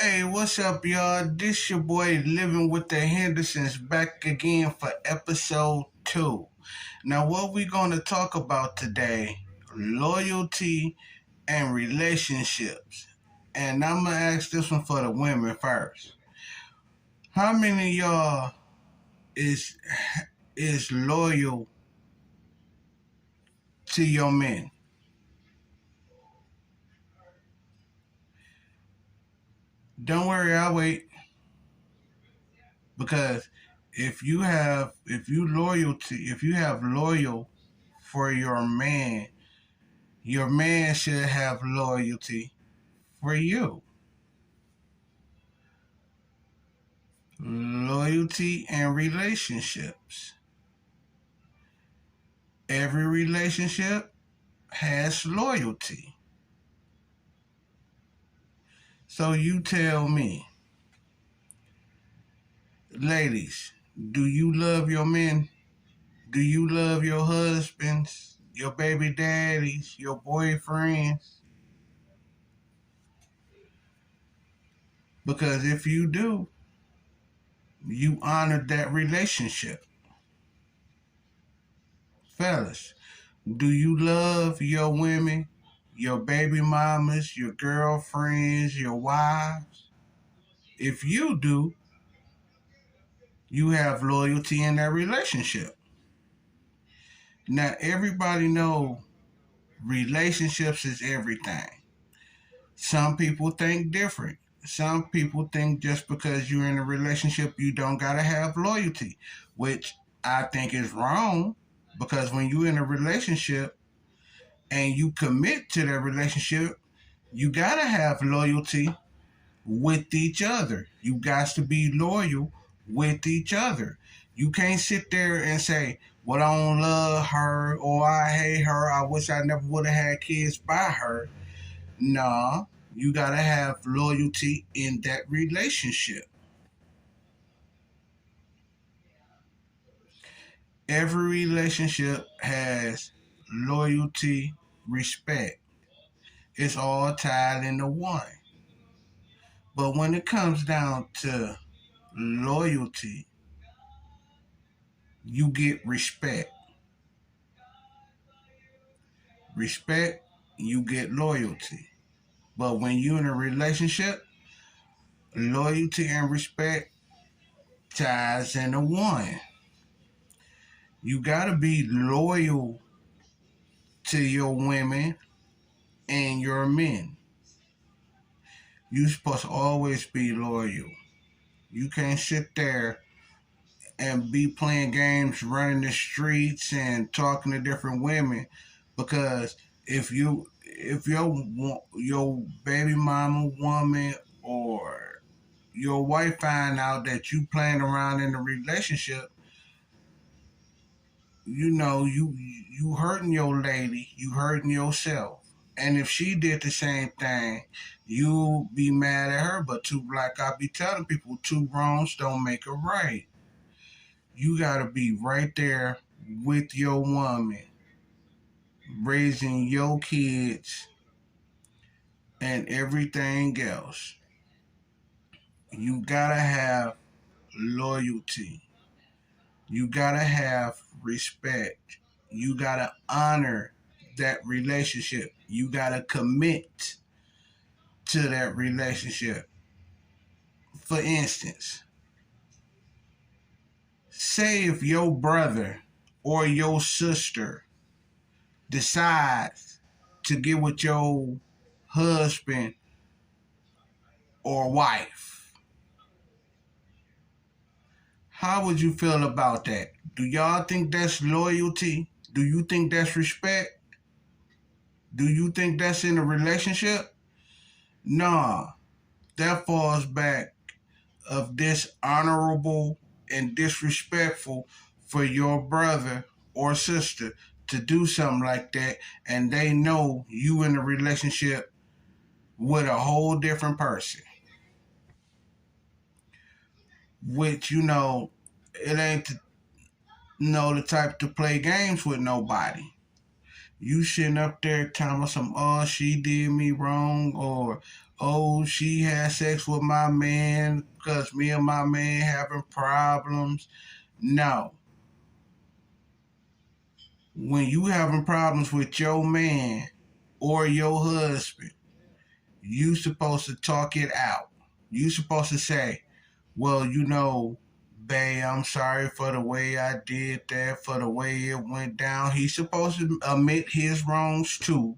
Hey, what's up, y'all? This your boy Living with the Hendersons back again for episode 2. Now, what we gonna talk about today? Loyalty and relationships. And I'm gonna ask this one for the women first. How many of y'all is is loyal to your men? Don't worry, I'll wait because if you have loyal for your man should have loyalty for you. Loyalty and relationships. Every relationship has loyalty. So you tell me, ladies, do you love your men? Do you love your husbands, your baby daddies, your boyfriends? Because if you do, you honor that relationship. Fellas, do you love your women, your baby mamas, your girlfriends, your wives? If you do, you have loyalty in that relationship. Now, everybody know relationships is everything. Some people think different. Some people think just because you're in a relationship, you don't gotta have loyalty, which I think is wrong. Because when you're in a relationship and you commit to that relationship, you gotta have loyalty with each other. You got to be loyal with each other. You can't sit there and say, well, I don't love her or I hate her. I wish I never would have had kids by her. Nah, you got to have loyalty in that relationship. Every relationship has loyalty, respect. It's all tied into one. But when it comes down to loyalty, you get respect. Respect, you get loyalty. But when you're in a relationship, loyalty and respect ties into one. You gotta be loyal to your women and your men. You're supposed to always be loyal. You can't sit there and be playing games, running the streets and talking to different women because if your baby mama woman or your wife find out that you playing around in a relationship, you hurting your lady, you hurting yourself. And if she did the same thing, you be mad at her. But like I be telling people, two wrongs don't make a right. You gotta be right there with your woman, raising your kids and everything else. You gotta have loyalty. You gotta have respect. You gotta honor that relationship. You gotta commit to that relationship. For instance, say if your brother or your sister decides to get with your husband or wife, how would you feel about that? Do y'all think that's loyalty? Do you think that's respect? Do you think that's in a relationship? Nah, that falls back of dishonorable and disrespectful for your brother or sister to do something like that, and they know you in a relationship with a whole different person, which it ain't the type to play games with nobody. You sitting up there telling me some, oh, she did me wrong, or oh, she had sex with my man because me and my man having problems. No. When you having problems with your man or your husband, you supposed to talk it out. You supposed to say, well, babe, I'm sorry for the way I did that, for the way it went down. He's supposed to admit his wrongs too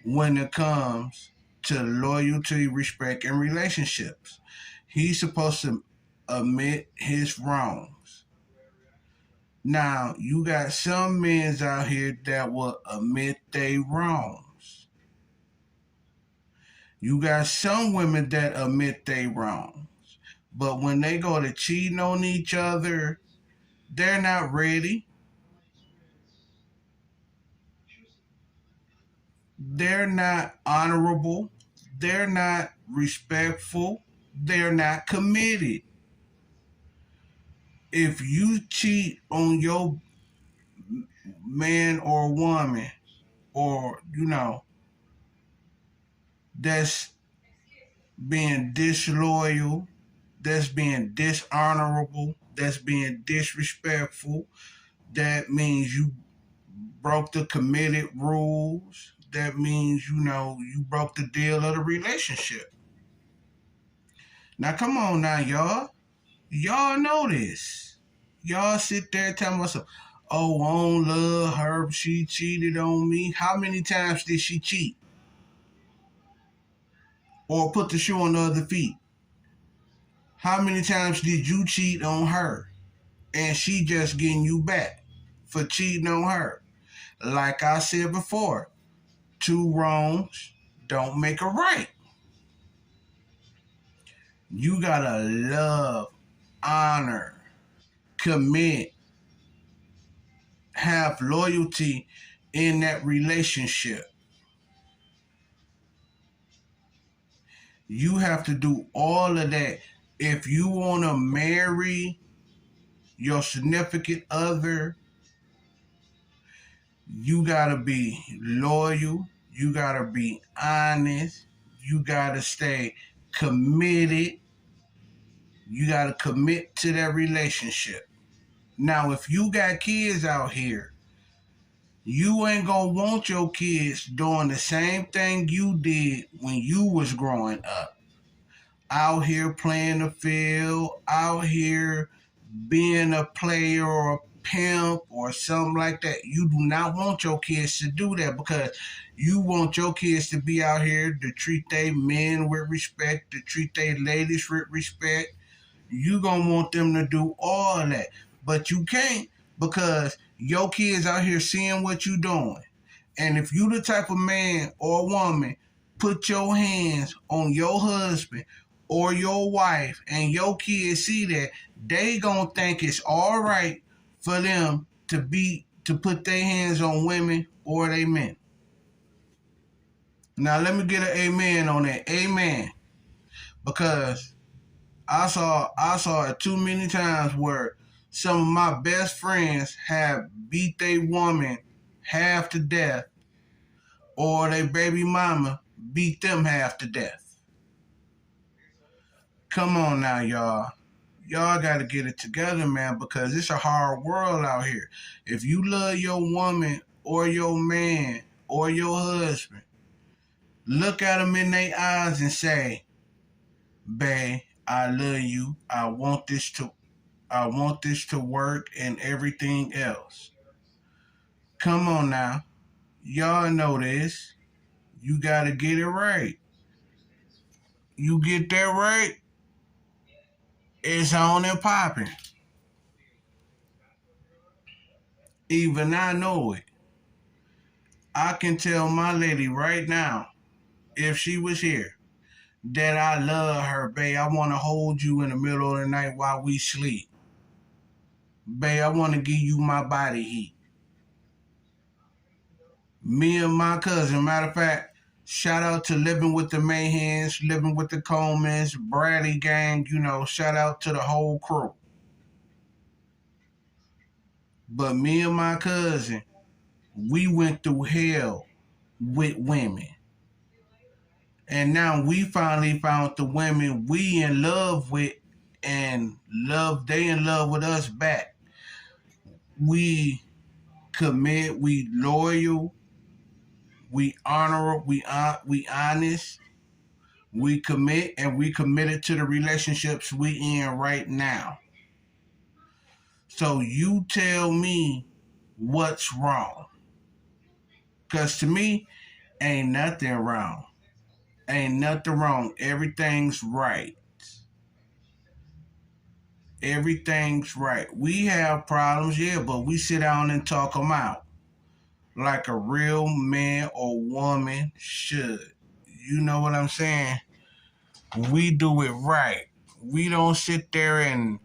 when it comes to loyalty, respect, and relationships. He's supposed to admit his wrongs. Now, you got some men out here that will admit they wrongs. You got some women that admit they wrongs. But when they go to cheating on each other, they're not ready. They're not honorable. They're not respectful. They're not committed. If you cheat on your man or woman, or, that's being disloyal, that's being dishonorable, that's being disrespectful, that means you broke the committed rules. That means, you broke the deal of the relationship. Now, come on now, y'all. Y'all know this. Y'all sit there telling myself, oh, I don't love her. She cheated on me. How many times did she cheat? Or put the shoe on the other feet? How many times did you cheat on her? And she just getting you back for cheating on her. Like I said before, two wrongs don't make a right. You gotta love, honor, commit, have loyalty in that relationship. You have to do all of that. If you want to marry your significant other, you got to be loyal. You got to be honest. You got to stay committed. You got to commit to that relationship. Now, if you got kids out here, you ain't gonna want your kids doing the same thing you did when you was growing up. Out here playing the field, out here being a player or a pimp or something like that. You do not want your kids to do that, because you want your kids to be out here to treat their men with respect, to treat their ladies with respect. You gonna want them to do all that, but you can't, because your kids out here seeing what you doing. And if you the type of man or woman put your hands on your husband or your wife and your kids see that, they gonna think it's all right for them to put their hands on women or they men. Now let me get an amen on that. Amen. Because I saw it too many times where some of my best friends have beat their woman half to death, or their baby mama beat them half to death. Come on now, y'all. Y'all got to get it together, man, because it's a hard world out here. If you love your woman or your man or your husband, look at them in their eyes and say, babe, I love you. I want this to work and everything else. Come on now. Y'all know this. You got to get it right. You get that right, it's on and popping. Even I know it. I can tell my lady right now, if she was here, that I love her, babe. I want to hold you in the middle of the night while we sleep. Babe, I want to give you my body heat. Me and my cousin, matter of fact, shout out to Living with the Mayhens, Living with the Colemans, Bradley Gang, shout out to the whole crew. But me and my cousin, We went through hell with women. And now we finally found the women we in love with, and they in love with us back. We commit, we loyal, we honorable, we honest, we commit, and we committed to the relationships we in right now. So you tell me what's wrong. Cause to me, ain't nothing wrong. Ain't nothing wrong. Everything's right. Everything's right. We have problems, yeah, but we sit down and talk them out like a real man or woman should. You know what I'm saying? We do it right. We don't sit there and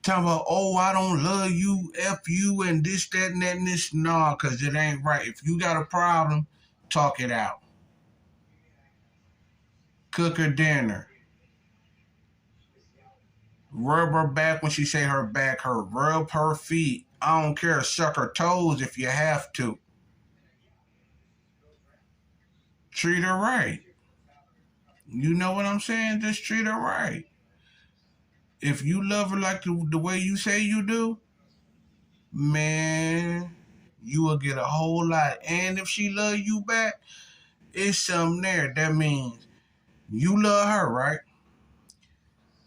talk about, oh, I don't love you, F you, and this, that, and that, and this. No, because it ain't right. If you got a problem, talk it out. Cook her dinner. Rub her back when she say her back hurt. Rub her feet. I don't care. Suck her toes if you have to. Treat her right. You know what I'm saying? Just treat her right. If you love her like the way you say you do, man, you will get a whole lot. And if she love you back, it's something there. That means you love her, right?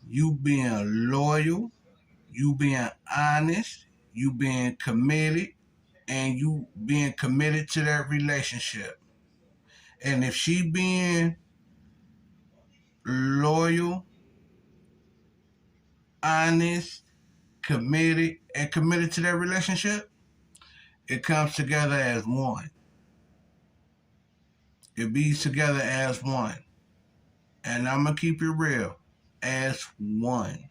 You being loyal, you being honest, you being committed, and you being committed to that relationship. And if she being loyal, honest, committed, and committed to that relationship, it comes together as one. It beats together as one. And I'm going to keep it real, as one.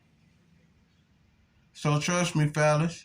So trust me, fellas,